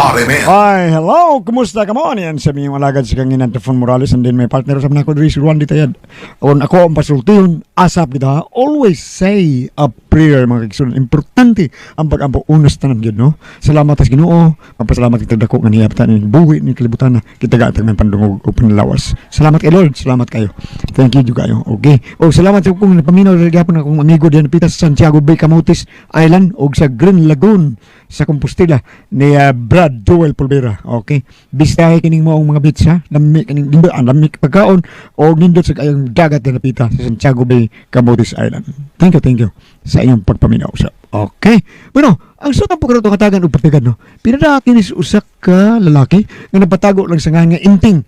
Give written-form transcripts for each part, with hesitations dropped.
RMN. Ay, hello! Kumusta ka mo? Yan sa mga alagad sa kanginan Tefon Morales and then may partner sa mga ako si Juan Ditayad. Ako ang pasultiyon, asap kita. Always say a prayer, mga kaibigan. Importante ang pag-ampo unas tanam yun, no? Salamat as Ginoo. Mapasalamat kita dako nga niyaptan ni buhi ni kalibutan na kita gatag ng pandungog o panlawas. Salamat kay Lord. Salamat kayo. Thank you juga kayo. Okay. O salamat sa kong napaminaw sa gapon akong amigo diyan pita sa Santiago Bay, Camotes Island o sa Green Lagoon sa Compostela ni Brad Joel Pulvera. Okay. Bistahe kining mo ang mga beach ha. Lamig kining lamig pagkaon o nindot sa kayong dagat na napita sa Santiago Bay, Camotes Island. Thank you sa inyong pagpaminaw sa. Okay. Bueno, ang sutang po karoon katagan o patigan, no? Pinadakinis usak ka lalaki nga napatago lang sa nga inting.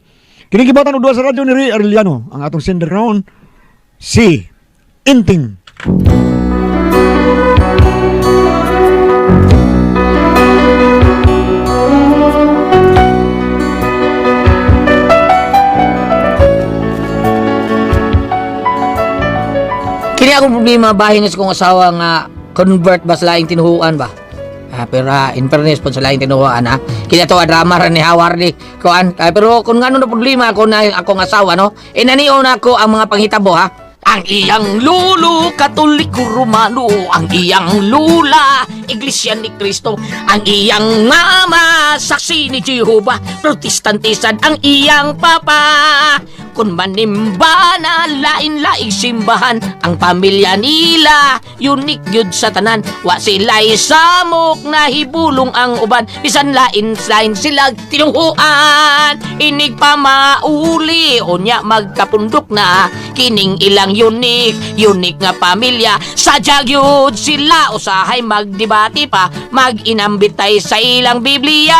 Kinikibatan o duwa sa radyo ni Ray Arellano. Ang atong sender noon, si Inting. Kini akong problema bahin sa kong asawa nga convert ba sa laing tinuhuan ba? Pero in fairness po sa laing tinuhuan ha. Kini to drama ran ni Howard ni kuan. Pero kung ngano na problema ako na akong asawa no, inaniyo na ako ang mga panghitabo ha. Ang iyang lolo, Katoliko Romano. Ang iyang lula, Iglesia ni Cristo. Ang iyang mama, saksi ni Jehovah. Protestantisan ang iyang papa. Kung manimba na lain-laing simbahan, ang pamilya nila unique yun sa tanan. Wa sila'y samok na hibulong ang uban. Bisan lain-lain silag tinuhuan. Inig pa mauli o nya magkapundok na. Kining ilang unique nga pamilya. Sadyag yun sila usahay magdebate pa. Mag-inambitay sa ilang Biblia.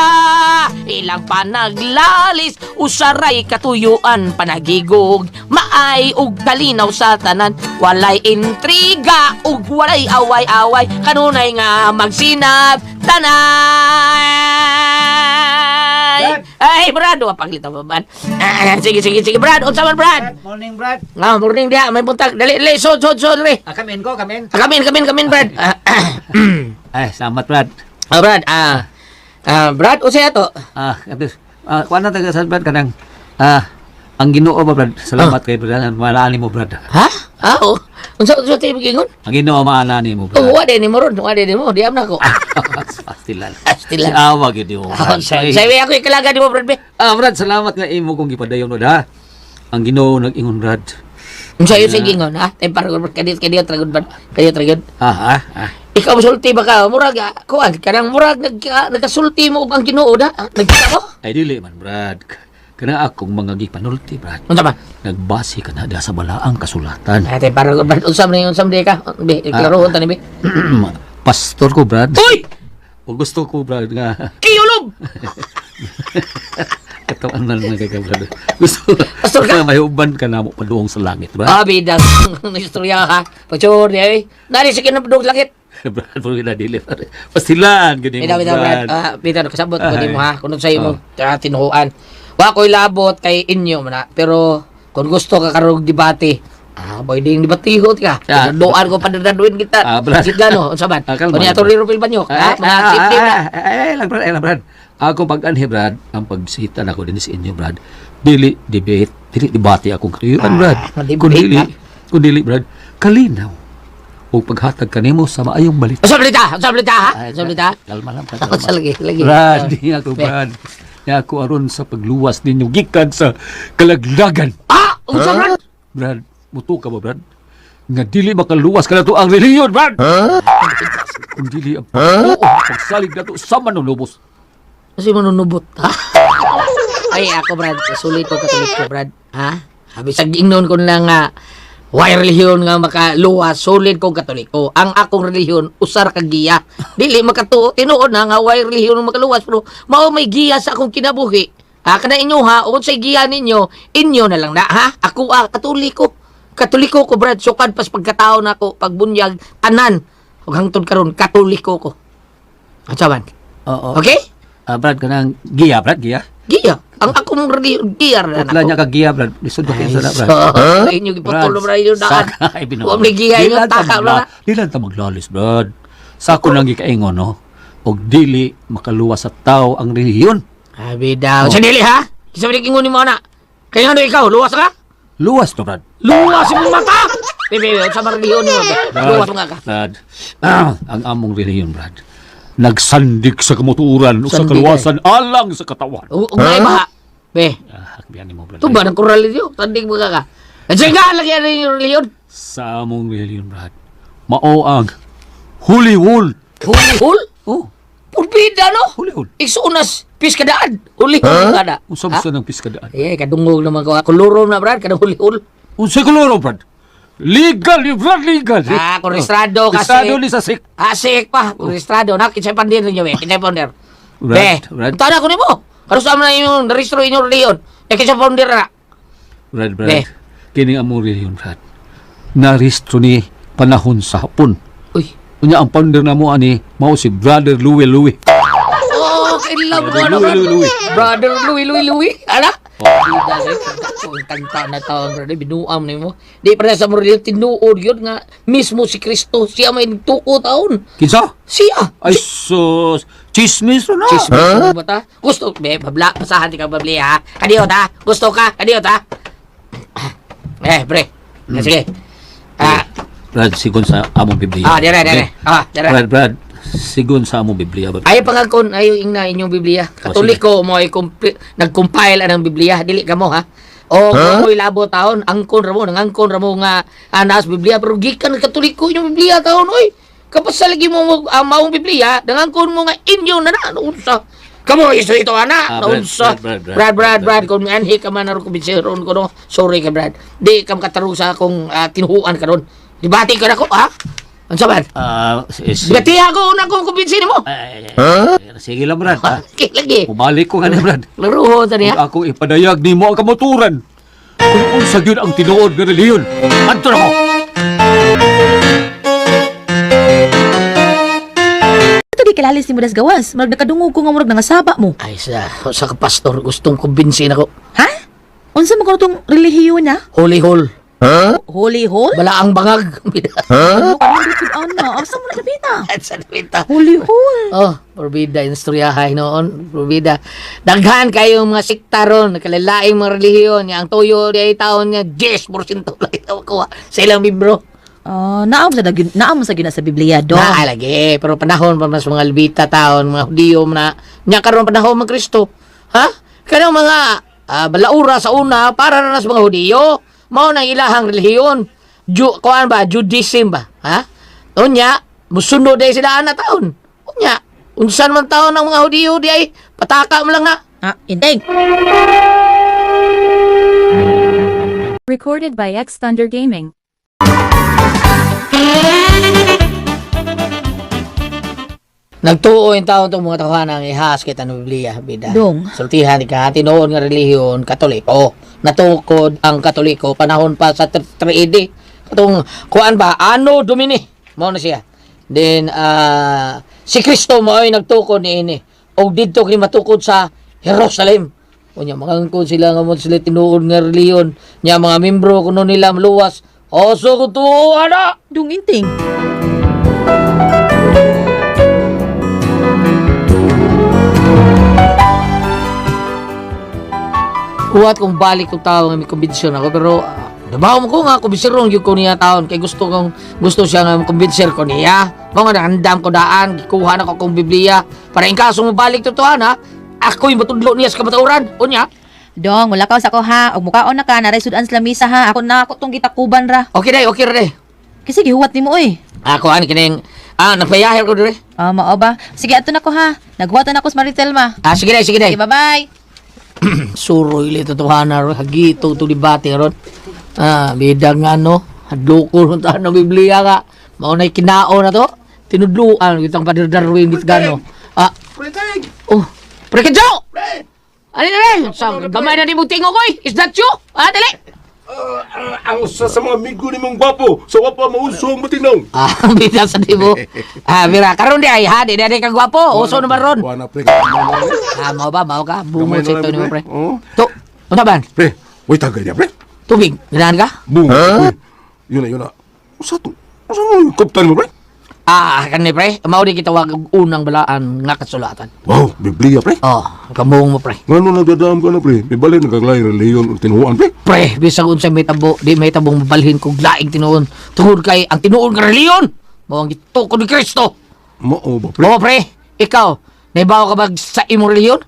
Ilang panaglalis, usaray katuyuan panagigog. Maay ug kalinaw sa tanan. Walay intriga ug walay away-away. Kanunay nga magsinag tanay. Ay, Brad, paglita ba man? Sige, Brad. Unsa man, Brad? Morning, Brad. Morning dia, may buntag. Dali, so, re. Kamin, Kamin, Brad. Ay, salamat, Brad. Brad, Brad, unsay ato? Kapis. Kuan na taga sa Brad kanang ang Ginoo ba, Brad? Salamat kay Brad. Maalani mo, Brad. Ha? Oo. Unsa tayo gingon? Ang Ginoo maalani mo, Brad. Oh, wala ni mo ron. Diam na ko. Pastilan. Pastilan. Awa gyud mo. Sabi ako ikalaga di mo, Brad. Brad, salamat nga imo kong gipadayon no da. Ang Ginoo nag-ingon, Brad. Unsa yun sa gingon, ha? Tempar ko, kadiyot, tragod, Brad. Kadiyot. Ikaw masulti ba ka? Murag, kuhan, kanang murag, nagkasulti mo ang Ginoo, da? Nagkita mo? Ay, dili man, Brad. Kana akong mga gipanulti, Brad. Unsa ba? Nagbase ka na da sa balaang kasulatan. Tempar ko, Brad. Unsam di ka? Klarohon ta ni, be. Pastor ko, Brad. Uy! O gusto ko, Brad, nga. Kiyulob! Katawan na lang kay Brad. Gusto Pastor ka? may uban ka na mo paduong sa langit, Brad. Bidang istorya ha. Pagtsur di ay. Nari sa kinabdog langit. Brad, puro na dili. Pastilan, ganyan mo, Brad. Bidang kasabot ko di mo ha. Kung sa imo tinuhuan. Wa ko'y labot kay inyo man. Pero kung gusto ka karog debate, pwedeng debatihot ka. Doan ko padadaduin kita. Brad. Sige no, unsa man? Kalma. Kunya to refill ba nyo? Mga safety na. Ay, lang, Brad. Ako pag-anhi, Brad, ang pagsita na ko din sa inyo, Brad. Dili debate akong katuyuan, Brad. Kung dili, Brad, kalinaw. O paghatag kanimo sa maayong balita. Unsa balita ha? Unsa balita? Kalma lang, Brad. Unsa lagi? Brad, di ako, Brad. Di ako aron sa pagluwas ninyo gikan sa kalaglagan. Unsa Brad? Brad, muto ka ba, Brad? Nga dili makaluwas ka na to ang reliyon, Brad! Kung dili ang pagsalig na to sa manunubos. Kasi manunubot, ha? Ay, ako, Brad. Sulit ko katulik ko, Brad. Ha? Sabi sa gingnon ko na nga, why relihiyon nga makaluwas, sulit kong katoliko. Ang akong relihiyon, usar ka giya. Dili makatuo, tinuod na nga, why relihiyon makaluwas. Pero, mao may giya sa akong kinabuhi. Kana inyo ha, kung sa giya ninyo, inyo na lang na, ha? Ako, katoliko. Katoliko ko, Brad. Sukad pas pagkatao na ako, pagbunyag, tanan. Huwag hangtod karon katoliko ko. At saban? Oo. Okay? Brad, kanang giya, Brad, giya? Giya. Ang akong giya na Utla niya ka giya, Brad. Lisod ba kayo sa Brad? Sa inyo, giputulong na inyo daan. Ay, Huwag may giya inyo, taka, Brad. Di lang ta maglalis, Brad. Sa ako lang gikaingon, no? og dili makaluwas sa tao ang relihiyon. Bida. Sandili ha? Kisa ba kingunin mo na? Kaya nga ikaw, luwas ka? Luwas to, Brad. Luwas yung mata! Bebe, sa mariliyon mo. Luwas mo nga ka. Brad, ang among relihiyon, Brad, nagsandig sa kamuturan o sa Sandig, kaluwasan alang sa katawan. Ungay ba? Be, Hakbiyan mo, Brad. ito ba ng koral niyo? Tandig mo ka ka. Nandiyan nga, lagyan rin yung reliyon. Sa among relihiyon, Brad, mao ang holy wool. Huli-hul? Oh, Purbida, no? holy wool. Iksunas, piskadaan. Huli-hul ka na. Unsa man sa nang piskadaan? Kadungog naman ko. Kuluro na, Brad, kadang huli-hul. Unsay koloro, Brad? Legal, Brad, legal. Registrado kasi. Registrado ni sa sik. Asik pa, registrado na. Kinsay pandir ninyo, be. Kinsay pandir. Brad, Be, Brad. tanda ko ni mo. Kano sa na yung naristro inyong reliyon. Kinsay pandir na. Brad, Be. Kini among relihiyon, Brad. Naristro ni panahon sa hapon. Uy. Unya ang founder na mo ani mao si Brother Louie. Oh, kailan mo na, Louie. Brother Louie. Ala? Tagta na taon, brother. Binuam na mo. Di pa sa mo rin tinuod yun nga. Mismo si Kristo. Siya may nagtuko taon. Kinsa? Siya. Ay sus, chismis na. Chismis mo ba ta? Gusto, be, babla. Pasahan di ka babli, ha? Kadiyot, ha? Gusto ka? Kadiyot, ha? Pre. Sige. Brad, sigon sa among Biblia. Dire. Dire. Brad, sigon sa among Biblia. Ayaw pangakon, ayaw ingna inyong Biblia. Katoliko mo ay nag-compile ang Biblia. Dili ka mo, ha? O kung mo'y labo taon, angkon ramo, nangangkon ramo nga anas Biblia. Pero gikan katoliko inyong Biblia taon, oy. Kapag sa lagi mo ang maong Biblia, nangangkon mo nga inyo na na. Naunsa. Kamo, iso ito, ana. Naunsa. Brad. Kung anhi ka man naroon kumbinsiron ko, no? Sorry ka, Brad. Di ka makatarusa kung tinuhuan ka ron. Dibati ka na ko, ha? Ano sa Brad? Dibati ako una kung kumbinsin mo. Sige lang, Brad. Okay, lagi. Umalik ko nga ni Brad. Laruho ta Kung niya. ako ipadayag ni mo ang kamuturan. Kung unsa gyud ang tinuod nga relihiyon. Adto na ko. Ito di kilalis ni Mudas Gawas. Marag nakadungog ko nga murag nangasaba mo. Ay, sa pastor, gustong kumbinsin ako. Ha? Unsa mo ko itong relihiyon na? Holy hole. Holy hole? Balaang bangag. Ano ka nandito na? Asa mo na nabita? Sa napita. Holy hole. Oh, Porbida, instoryahay noon. Porbida. Daghan kayong mga sikta ron, kalalaing mga relihiyon. Ang tuyo di ay taon niya, 10% lang ito kuha sa ilang membro. Naam sa gina sa Biblia do. Lagi. Pero panahon pa mas mga Levita taon, mga Hudiyo na, niya karon panahon mga Kristo. Ha? Kanang mga balaura sa una, para na sa mga Hudiyo. Mao nang ilahang relihiyon. Kuan ba? Judaism ba? Ha? Unya, musunod ay sila na taon. Unya, unsan man taon ng mga Hudiyo di ay pataka mo lang na. Integ. Recorded by X Thunder Gaming. Nagtuo yung taon itong mga tawanan ihas kita ng Biblia, bida. Dong. Sultihan ka, tinuod nga relihiyon, Katoliko. Natukod ang Katoliko, panahon pa sa 3AD. Katong, kuan ba, Anno Domini. Mao na siya. Then, si Kristo mo ay nagtukod ni ini. O dito kini matukod sa Jerusalem. O niya, makangkod sila nga mo sila tinuod nga relihiyon. Niya, mga membro, kuno nila maluwas. O, so kutuo, ana! Dong inting. Kuwat kung balik kong tao nga may kumbensyon ako pero nabaw mo ko nga kumbensyon yung ko niya taon kay gusto siya nga kumbensyon ko niya mga nahandam ko daan gikuha na ko kong Biblia para in kaso mo balik tutuhan ha ako yung matudlo niya sa kamaturan o niya Dong, wala ka sa ko ha. Og mukaon na ka, naray sudan sa lamisa ha. Ako na ako tong gitakuban ra. okay day Kasi gihuwat nimo oy. ako ano kining napayahir ko dire Mao ba? Sige ato na ko ha. Naghuwatan ako sa Maritelma. sige day Sige, bye-bye. suroy li tutuhan na hagito to debate ron bidang nga no hadloko ron ta ng Biblia ka maunay kinao na to tinudluan kitang Padre Darwin git gano Prekadyo! Ano na rin? Gamay na ni mong tingo ko eh! Is that you? Dali! Ang sa mga amigo ni mong gwapo, sa wapa mausong matinong. Bida sa di mo. Mira, karon di ay ha, di kang gwapo. Uso naman ron. Buwan na, pre. Mau ka? Bungo Gamay sa na ito lang, ni mo, pre. pre. Oo. To, ano ba? Pre, wait tagay niya, pre. Tubig, ganahan ka? Bunga, pre. Yun na. Sa to? Sa mo yung kaptan mo, pre? Kani pre, mao di kitawag og unang balaan nga kasulatan. Wow, Biblia, pre. Kamuong mo pre. Ngano nagdadaam ka na, pre? May balay nagkaglay reliyon o tinuan, pre. Pre, bisag unsa may tabo, di may tabong mabalhin kog laing tinuon. Tungod kay ang tinuon nga reliyon, mao ang gitukod ni Kristo. Mao ba, pre? Oo pre, ikaw, naibaw ka ba sa imong reliyon?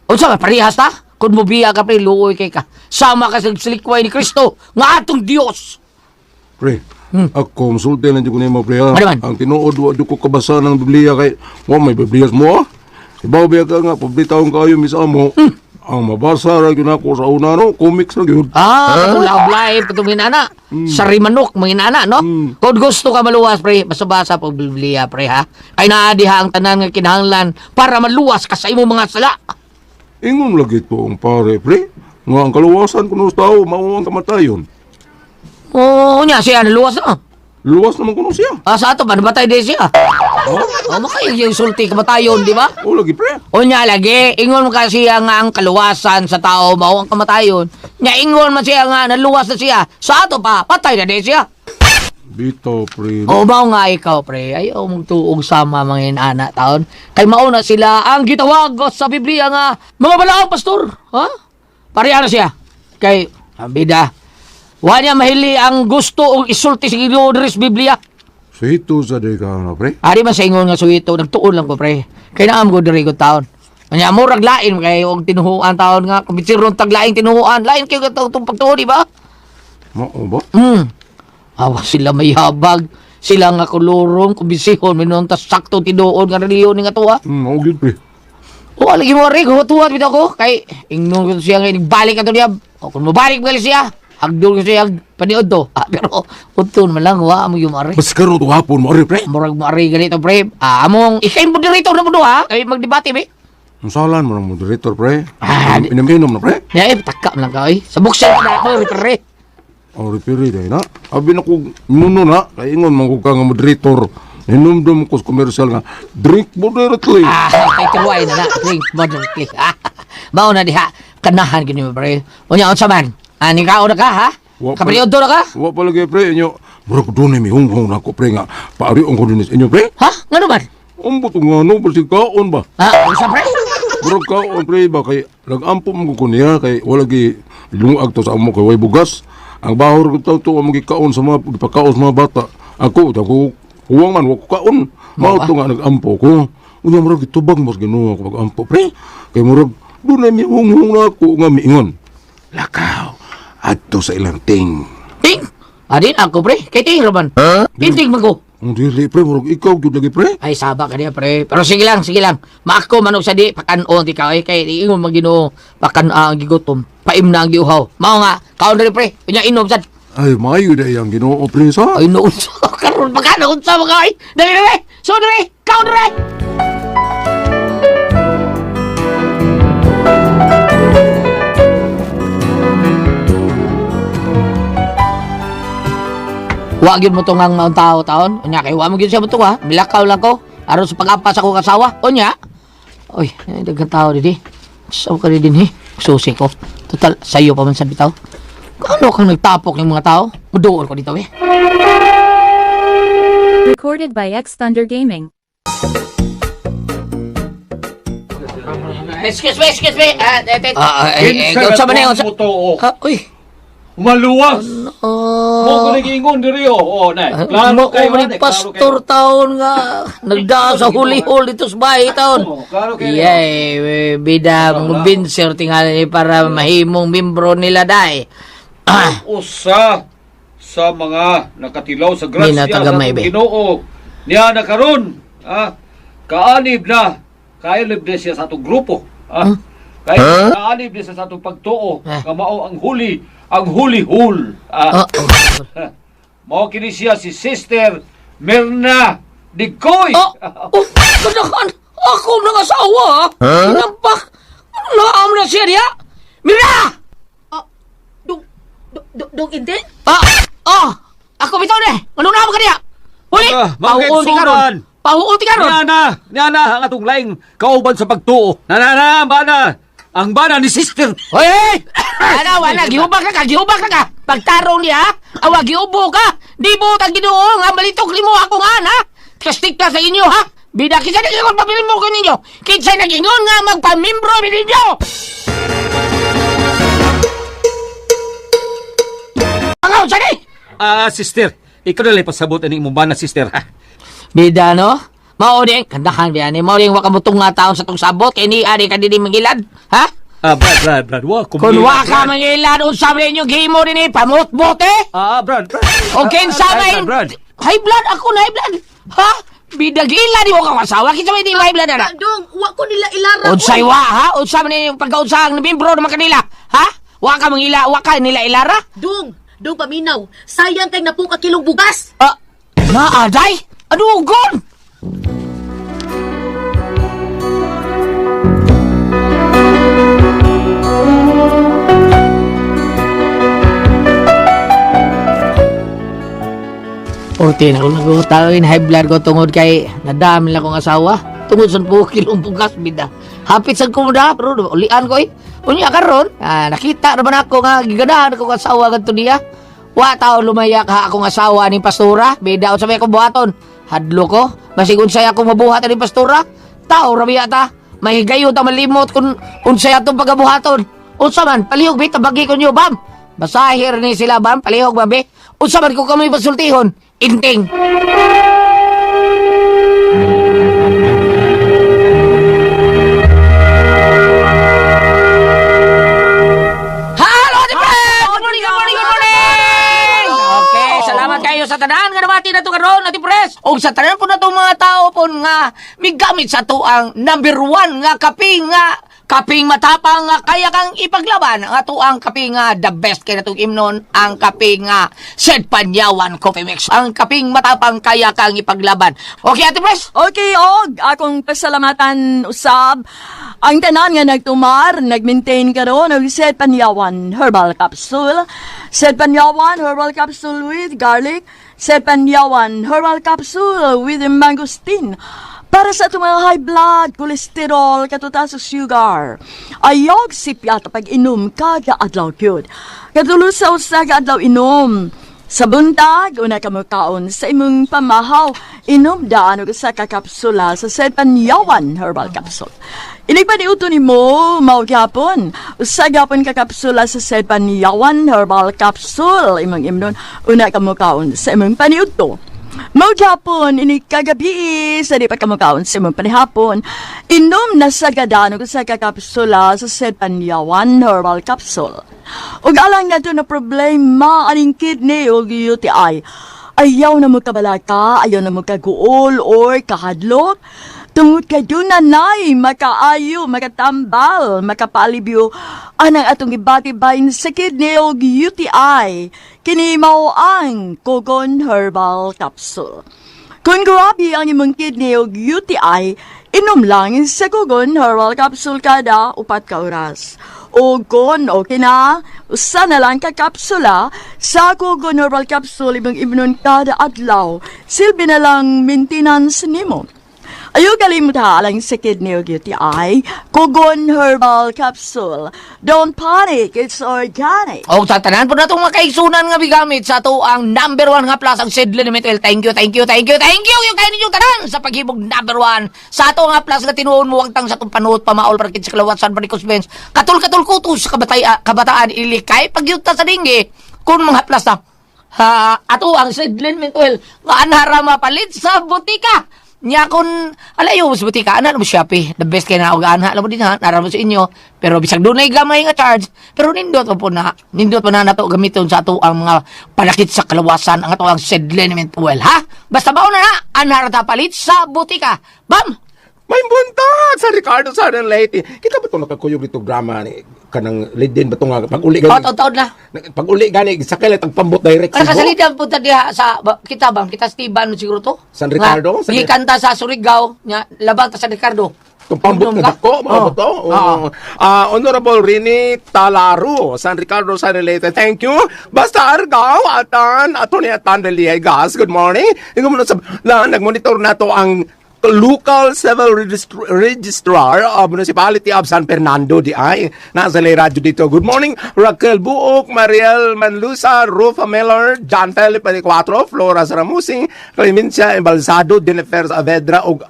Unsa ka parehas ta? Kung mobiya ka pre, luoy kay ka. Sama ka sa silikway ni Kristo, nga atong Dios. Pre, ako, masulti lang dyan ko nimo, pre, ha? Ano man? Ang tinuod, wadyo ko kabasa ng Biblia kay, may Biblia mo, ha? Ibaw biya ka nga, pablitaon kayo, misa mo. Ang mabasa ra yun ako sa una, no? Comics na yun. Love-life, patungin ana. Sari manok, mga ana, no? Kung gusto ka maluwas, pre, basa-basa pag Biblia, pre, ha? Ay naadiha ang tanan nga kinahanglan para maluwas ka sa imong mga sala. Ingon lagi to ang pare, pre. Nga ang kaluwasan kuno sa tao, mao ang kamatayon. Niya, siya naluwas na. Luwas naman kuno siya. Sa ato, nabatay din siya. Makaya yung sulti kamatayon, di ba? O lagi, pre. Niya, lagi, ingon mo kasi nga ang kaluwasan sa tao, mao ang kamatayon. Niya, ingon man siya nga, naluwas na siya. Sa ato pa, patay na din siya. Bito, pre. Mao nga ikaw, pre. Ayaw mong tuong sama mga inana taon. Kay mauna sila ang gitawag sa Biblia nga, mga balaang pastor. Ha? Pareha na siya. Kay, bida, wa niya mahili ang gusto o isulti sa Ginoo diri sa Biblia. So ito sa di ka na, pre. Ari man sa ingon nga suwito, nagtuon lang ko, pre. Kay naam ko diri ko taon. Kanya murag lain kay og tinuhuan taon nga, kung bitsiron tag laing tinuhuan, lain kayo katong pagtuon, di ba? Mao ba? Awa sila may habag. Sila nga kulurong, kumbisihon, minuntas sakto tinuon nga reliyon nga tuwa. Mao gyud, pre. O, alagi mo rin, hutuhan bitaw ko. Kay, ingnon ko siya nga, balik ka to niya. O, kung mabalik mo siya, hagdol ko siya, paniod to. Pero, utun man lang, wa mo yung mari. Mas karon to hapon mo, pre. Murag mari ganito, pre. Among, ikay mo dito na mo ha? Kay, magdebate, be. Ang salan mo ng moderator, pre. Di- Inaminom na, pre. Takka man lang ka, sa buksan na ako, re. Ang repiri dahil na. Abi na ko, nuno na. Kaya ingon, mangkog ka nga moderator. Inumdum ko sa komersyal nga, drink moderately. Kay tiruay na na, drink moderately. Mao na diha, kanahan gini mo, pre. Unya, unsa man? Nikaw na ka, ha? Wa pa- Kapaliod na ka? Wa palagi, pre, inyo. Murag doon may hunghong na ko, pre, nga. Paariong ko din inyo, pre. Ha? Nga naman? Ambot nga, no, balsig kaon ba? Unsa, pre? Murag kaon, pre, ba? Kay, nag-ampo mo ko niya, kay, walagi, lungag to sa amo, kay, way bugas. Ang bahor ko tao to, ang magikaon sa mga, pagkaon sa mga bata. Ako, huwang man, wako kaon. Mao to nga, nag-ampo ko. Unya, murag, itubag mas gano'n ako pag-ampo, pre. Kay, murag, doon na may hunghong na ako, nga miingon. Lakaw, adto sa ilang ting. Ting! Adin ako, pre. Kay ting raman. Ting man ko. Ang dili, pre, murag, ikaw, yun lagi, pre. Ay, saba ka niya, pre. Pero sige lang, sige lang. Maako manok sa di, pakanon, di ka. Kay ingon magino, ang gigutom. Paim na ang giuhaw. Mao nga, kaon rin, pre. Kunya inom, sad. Ay, maayo na yung ginoo, pre, sa? Ay, naunsa. Karoon, baka naunsa mga ay. Dali. So, dali. Kaon rin. Wa gyud mo tong ang maong tao taon. Unya kay wa mo gyud siya mo ha. Milakaw lang ko aron sa pag-apa sa akong asawa. Unya. Oy, daghang tao didi. Sa ka din susi ko. Total sayo pa man sa bitaw. Kano kang nagtapok ng mga tao? Muduol ko dito eh. Recorded by X Thunder Gaming. Excuse me. Sa man mo to, uy. Maluwas. Mo ko nagingon diri nay. Klaro kay Klaro pastor taon nga nagda sa huli-hul dito sa bahay taon. Klaro kay. Yay, bida mong binser tingali para mahimong membro nila dai. Usa sa mga nakatilaw sa grasya Mina sa tagamay, be. Ginoo. Niya na karon, kaanib na siya sa atong grupo. Kay kaanib na siya sa atong pagtuo nga mao ang huli-hul. Mao kini siya si Sister Mirna Digoy. Kanakan ako ng asawa. Nampak. Naam na siya niya. Mira! Dong inte? Ako bitaw ni. Ano na ka niya? Huli! Pahuol ti karon. Pahuol ti karon. Niana ang atong laing kauban sa pagtuo. Bana. Ang bana ni Sister. Hoy! Wala, gihubak ka. Pagtarong niya, awa giubo ka. Di mo tang Ginoo nga balitok limo ako nga na. kastik ka sa inyo, ha? Bida, kinsa naging magpapilimo ko ninyo? Kinsa naging nga magpamimbro ninyo? Mga unsa ni? Sister, ikaw na lang pasabot ang imong bana, sister, ha? Bida, no? Mauding, kandahan biya ni Mauding wakamutong nga taon sa tong sabot, kay ni ari ka din mangilad, ha? Brad, wa, Kung wa ka mangilad, unsa rin yung gimo rin pamut-bote? Brad. Okay, sabay. Brad. High blood, ako na high blood. Ha? Bidagila di mo kang asawa, kinsa may di high blood na? Dong, wa ko nila ilara. Unsay wa, ha? Unsa man yung pagkaunsa ang nabimbro naman kanila, ha? Wa ka nila ilara? Dong paminaw. Sayang kay napuka kilong bugas. Naaday? Adugon! Porti na kung nagutawin, high blood ko tungod kay nadami lang kong asawa. Tungod sa po kilong bugas, bida. Hapit sa kumuda, pero ulian ko eh. Unya karon, nakita naman ako nga giganahan akong asawa ganito niya. Wa tao lumayak ha akong asawa ni pastora, bida o sa may buhaton. Hadlo ko, masigun saya akong mabuhatan ni pastora. Tao rabi ata, may gayo ta malimot kung unsay atong pagabuhaton. Unsa man, palihog bit tabagi ko niyo, bam. Basahir ni sila, bam, palihog babe. Unsa man ko kami pasultihon, inting. Sa tanan nga namati na ito karon Ate Pres. O sa tanan po na itong mga tao po nga migamit sa ito ang number 1 nga kaping matapang nga kaya kang ipaglaban. Ang ato ang kaping nga the best kaya natong imnon ang kaping nga Sed Panyawan Coffee Mix. Ang kaping matapang kaya kang ipaglaban. Okay Ate Pres? Okay, og akong pasalamatan usab ang tanan nga nagtumar, nagmaintain karon og Sed Panyawan Herbal Capsule. Sed Panyawan Herbal Capsule with garlic. Sed Panyawan Herbal Capsule with mangosteen. Para sa itong mga high blood, kolesterol, katutas sa sugar. Ayog sipyat pag inom kada adlaw kyud. Katulad sa usa ka adlaw inom. Sa buntag, una ka kaon sa imong pamahaw, inom daan og sa kakapsula sa Sed Panyawan Herbal Capsule. Inigpaniuto ni mo, maugyapon. Usa gapon kakapsula sa Sed Panyawan Herbal Capsule. Imong imnon, una ka kaon sa imong paniuto. Maugyapon, ini kagabi, sa di pa kamukaon sa imong panihapon, inom na sa gadano sa kakapsula sa Sed Panyawan Herbal Capsule. Ug alang na na problema aning kidney o UTI. Ayaw na mo kabalaka, ayaw na mo kaguol or kahadlok. Tungod kay dunanay, makaayo, makatambal, makapalibyo, anang atong ibatibayin sa kidney o UTI. Kini mao ang Kogon Herbal Capsule. Kung grabe ang imong kidney o UTI, inom lang sa Kogon Herbal Capsule kada 4 ka oras. O kung okay na, usa na lang ka kapsula sa Kogon Herbal Capsule ibang imnon kada adlaw. Silbi na lang maintenance nimo. Ayaw kalimut ha lang sa kidney o UTI, Kogon Herbal Capsule. Don't panic, it's organic. O sa tanan po na itong makaigsunan nga bigamit sa ito ang number 1 nga plus ang Sed Limitel. Thank you. Yung kayo ninyong tanan sa paghibog number 1. Sa ito nga plus nga tinuon mo wagtang sa itong panuot pamaol para sa kalawatsan panikos Benz. Katul kutos sa kabataan ilikay pagyuta sa dinggi. Kung mga plus na ato ang Sed Limitel nga anhara mapalit sa butika. Nya kun alayo sa butika ana mo Shopee the best kay na og anha alam mo din ha naramo sa inyo pero bisag dunay gamay nga charge pero nindot po na nato gamiton sa ato ang mga panakit sa kalawasan ang ato ang Sed Liniment Oil ha basta baon na anha ta palit sa butika bam. May buntag sa Ricardo sa late. Kita ba ito nakakuyog dito drama ni kanang lead din ba ito nga pag-uli gani? Taon na. Pag-uli gani sa kailan pambot direct Ano kasalida punta diha sa kita Steven siguro to? San Ricardo? Nga, kanta sa Surigao nya labang ta sa Ricardo. Kung pambot na dako, mga to. Honorable Rini Talaro, San Ricardo, San Relate. Thank you. Basta Argao, ato ni Atan Relay Gas. Good morning. Ikaw mo na nagmonitor na to ang local civil registrar of Municipality of San Fernando di ay nasa lay radyo dito. Good morning, Raquel Buok, Mariel Manlusa, Rufa Miller, John Felipe 4, Flora Ramusing, Clemencia Embalsado, Jennifer Saavedra ug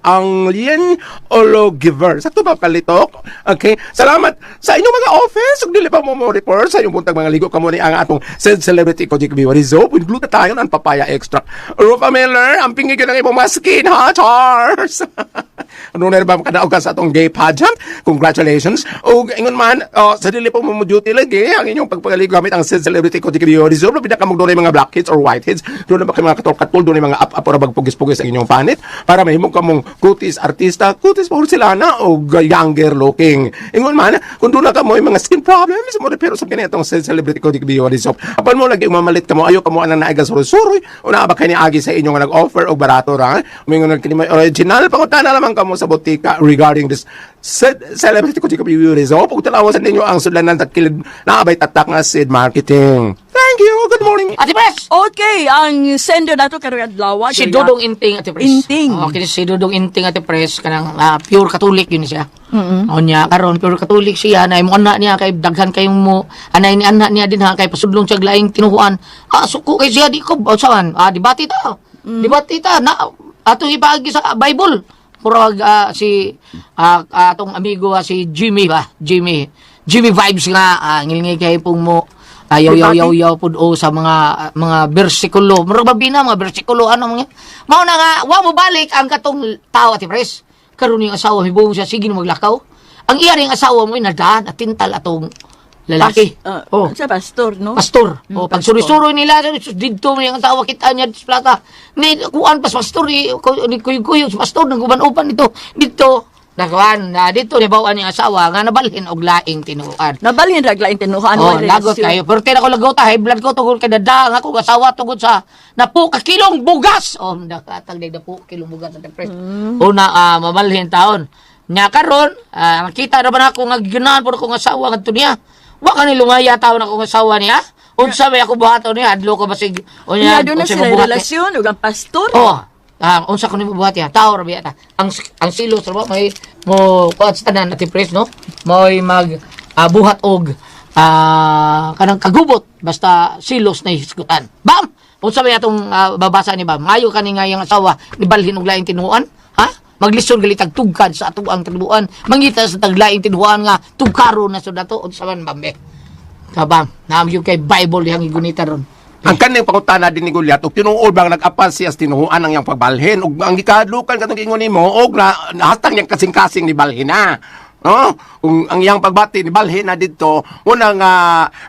Anglien Ologiver. Sakto ba kalitok? Okay. Salamat sa inyong mga office ug dili pa mo report sa inyong buntag mga ligo kamo ni ang atong celebrity Kojik Biwarizo with glutathione and papaya extract. Rufa Miller, ang pingi ng imong maskin ha, Charles. Ano na ba makadaog ka sa atong gay pageant? Congratulations. O ingon man, sa dili po mo duty lagi, ang inyong pagpagaligo gamit ang celebrity ko di kayo reserve, pinaka mo doon mga blackheads or whiteheads, doon na ba kayo mga katul-katul, doon mga up or bagpugis-pugis sa inyong panit, para mahimog ka mong kutis artista, kutis porcelana o younger looking. Ingon man, kung doon na ka mo yung mga skin problems, mo repero sa kinitong celebrity ko di kayo reserve. Apan mo lagi mamalit ka mo, ayo ka mo anang naiga suroy-suroy, o naabak kayo ni Agi sa inyong nag-offer o barato ra, umingon na kinimay original, pangutan na lamang ka mo sa botika regarding this celebrity ko di kayo reserve. Pag talawa sa ninyo ang sudlanan at kilid naabay tatak nga Sid Marketing. Thank you. Good morning. Ate Pres! Okay, ang sender nato karong adlaw. Si Dudong Inting, Ate Pres. Inting. Okay, si Dudong Inting, Ate Pres, kanang pure Catholic yun siya. O niya, karon pure Catholic siya, na yung anak niya, kay daghan kayong mo, anay ni anak niya din ha, kay pasudlong siya glaing tinuhuan. Suko kay siya, di ko, saan? Dibati ta. Dibati ta, na, atong ipagi sa Bible. Purag atong amigo si Jimmy ba? Jimmy vibes nga, ngilingay kay pong mo, yaw pud o sa mga bersikulo. Murag babina mga bersikulo ano mga. Mao na nga wa mo balik ang katong tao Ate Pres. Karon yung asawa mibuong siya sige maglakaw. Ang iya ring asawa mo nadaan at tintal atong lalaki. Sa pastor, no? Pastor. Pag suri-suri nila didto mo yung asawa kita niya sa plaka. Ni kuan pas pastor kuy pastor nang uban-uban dito. Dito nagawan na dito ni bawaan ni asawa nga nabalhin og laing tinuan. Nabalhin ragla yung tinuhan. Lagot kayo. Pero tira ko lagot high blood ko tungod kay dadang ako asawa tungod sa napo ka kilong bugas. Nakatag na po kilong bugas sa Pres. Una mabalhin taon. Nya karon makita ra ba nako nga ginahan pud ko nga asawa kadto niya. Wa ka ni lumaya taon ako nga asawa niya. Unsa may ako buhaton niya adlo ko basig unya doon na sila relasyon ug ang pastor. Unsa ko nimo buhat ya? Tao ra biya ta. Ang silos ra ba may mo kuat sa tanan Ate Pres no? May mag buhat og kanang kagubot basta silos na hisgutan. Bam! Unsa may atong babasa ni Bam? Mayo kani nga yang asawa ni balhin og laing tinuan? Ha? Maglisod gali tugkad sa ato ang tinuan. Mangita sa taglaing tinuan nga tugkaro na sud ato unsa man Bambe. Kabang, naamyo kay Bible dihang igunita ron. Ang kaning pangutana din ni Goliath ug tinuod bang nag-apas siya sa tinuhuan ang iyang pagbalhin ug ang gikadlukan katong ingon nimo og nahatang yang kasing-kasing ni balhin na. Kung ang iyang pagbati ni balhin na didto una nga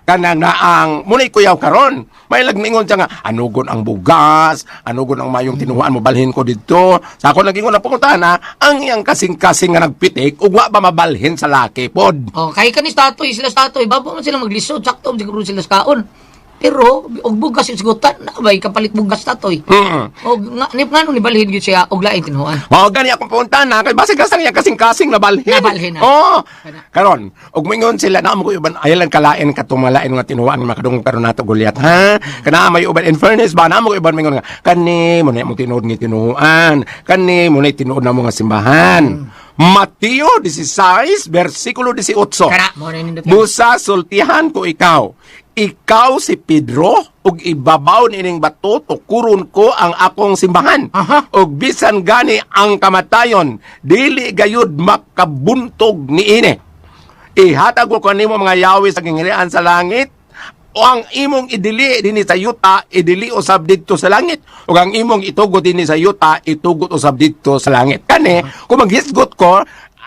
kanang naang munay kuyaw karon. May lagmingon siya nga anugon ang bugas, anugon ang mayong tinuhuan mo balhin ko didto. Sa ako naging una pangutana ang iyang kasing-kasing nga nagpitik ug wa ba mabalhin sa laki pod. Kay kanis tatoy sila tatoy babo man sila maglisod sakto siguro sila sa kaon. Pero og bugas yung sigutan na bay kapalit bugas tatoy. Og ngano ni balhin gyud siya og laing tinuan. Mao gani akong punta na kay basig gasang yang kasing-kasing na balhin. Nabalhin na. Karon og mingon sila na mo ko uban ayalan kalain katumalain nga tinuan makadungog karon nato Goliath ha. Kana may uban in fairness ba na mo ko uban mingon nga kani mo na mo tinuod ni tinuan. Kani mo na tinuod na mo nga simbahan. Mateo 16 versikulo 18. Musa sultihan ko ikaw. Ikaw si Pedro ug ibabaw nining bato tukuron ko ang akong simbahan. Ug bisan gani ang kamatayon dili gayud makabuntog niini. Ihatag ko kanimo mga yawi sa kinghirian sa langit o ang imong idili dinhi sa yuta idili usab didto sa langit ug ang imong itugot dinhi sa yuta itugot usab didto sa langit. Kani kung maghisgot ko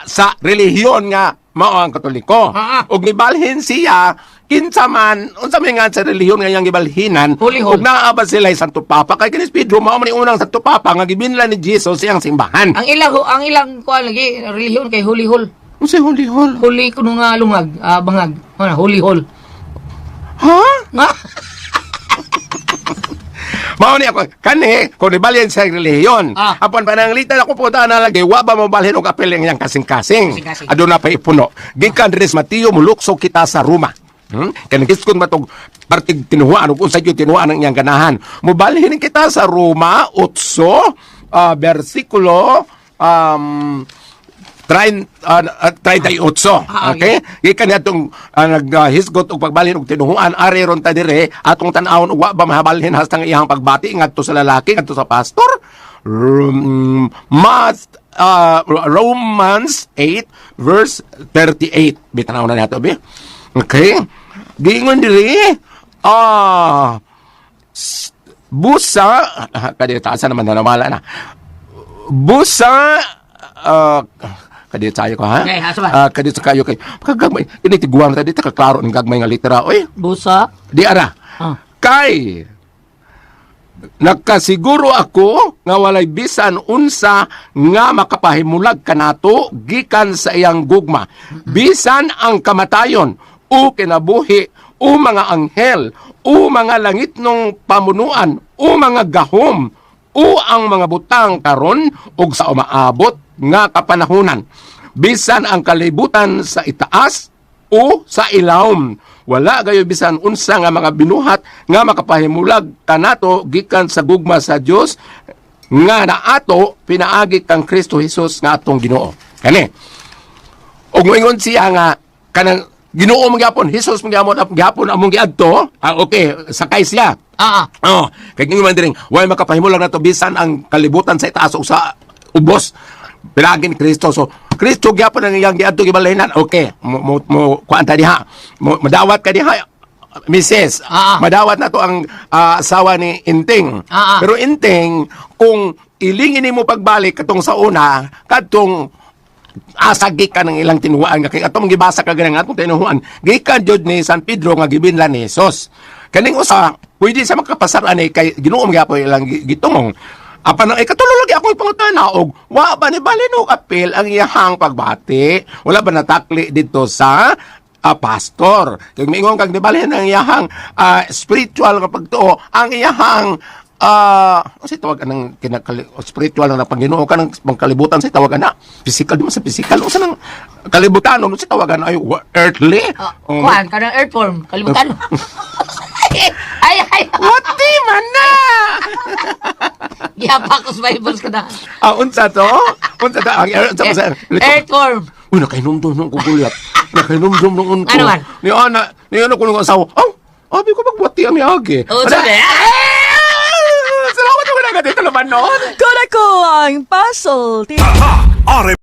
sa relihiyon nga mao ang Katoliko ug nibalhin siya kinsa man unsa may nga sa relihiyon nga yang gibalhinan ug naa ba sila Santo Papa kay kinis Pedro mao man unang Santo Papa nga gibinlan ni Jesus siyang simbahan. Ang ilang kuan lagi relihiyon kay Holy Hall. Unsa Holy Hall? Holy kuno nga lungag bangag. Holy Hall. Nga? Mao ni ako kani kung nibalhin sa relihiyon. Apon pananglitan ako po na lagi wa ba mo balhin og apel yang kasing-kasing. Aduna pa ipuno. Gikan diri sa Mateo mulukso kita sa Roma. Kanang kiskon matog partig tinuhuan ug unsa gyud tinuhuan ang iyang ganahan. Mobalhin kita sa Roma 8 versikulo 38. Okay? Gikan niya naghisgot og pagbalhin og tinuhuan ari ron ta dire atong tan-awon og wa ba mahabalhin hastang iyang pagbati ngadto sa lalaki ngadto sa pastor. Romans 8 verse 38. Bitanaw na nato bi. Okay? Giingon diri busa kadi taasa naman nanawala na. Busa kadi tayo ko ha. Okay, asa ba? Kadi sa kayo kay kagagmay ini tiguan ta dito kaklaro ng gagmay nga litera oy. Busa. Di ara. Ah. Kay nagkasiguro ako nga walay bisan unsa nga makapahimulag kanato gikan sa iyang gugma. Bisan ang kamatayon o kinabuhi o mga anghel o mga langitnong pamunuan o mga gahom o ang mga butang karon ug sa umaabot nga kapanahunan. Bisan ang kalibutan sa itaas o sa ilawom. Wala gayo bisan unsa nga mga binuhat nga makapahimulag kanato gikan sa gugma sa Dios nga naato pinaagi kang Kristo Jesus nga atong Ginoo. Kani. Og moingon siya nga kanang Ginoo mong gyapon, Jesus mong gyapon among giadto. Okay, sakay siya. Oh, kay gingon man diring, way makapahimulag nato bisan ang kalibutan sa itaas o sa ubos. Pinaagi ni Kristo. So Kristo gyapon ang iyang giadto gibalhinan. Okay, mo kuanta diha. Madawat ka diha, Mrs. Madawat na to ang asawa ni Inting. Pero Inting, kung ilingin mo pagbalik katong sa una, katong asagi ka ng ilang tinuhuan nga kay atong gibasa ka ganang atong tinuhuan gikan jud ni San Pedro nga gibinlan ni Jesus. Kaning usa, pwede sa makapasar ani kay Ginoo gyapon ilang gitumong. Apan ang ikatulog ako ipangutana og wa ba ni balino apil ang iyahang pagbati. Wala ba natakli dito sa pastor. Kag miingon kag nibalhin ang iyahang spiritual nga pagtuo, ang iyahang kasi tawag anang spiritual na Panginoon ka ng pangkalibutan sa tawag na physical di man sa physical o sa nang kalibutan no sa tawag na ay earthly Kuan kanang earthworm kalibutan. ay what di man na Gihapakos Bibles ka na. unsa to ang Earthworm. uy nakainomdom ng kukulyat nakainomdom ng unko Ano man? ni ana ko ng asawa abi ko magbuati ang yagi salamat mo na dito naman noon Kuna ko ang puzzle. Are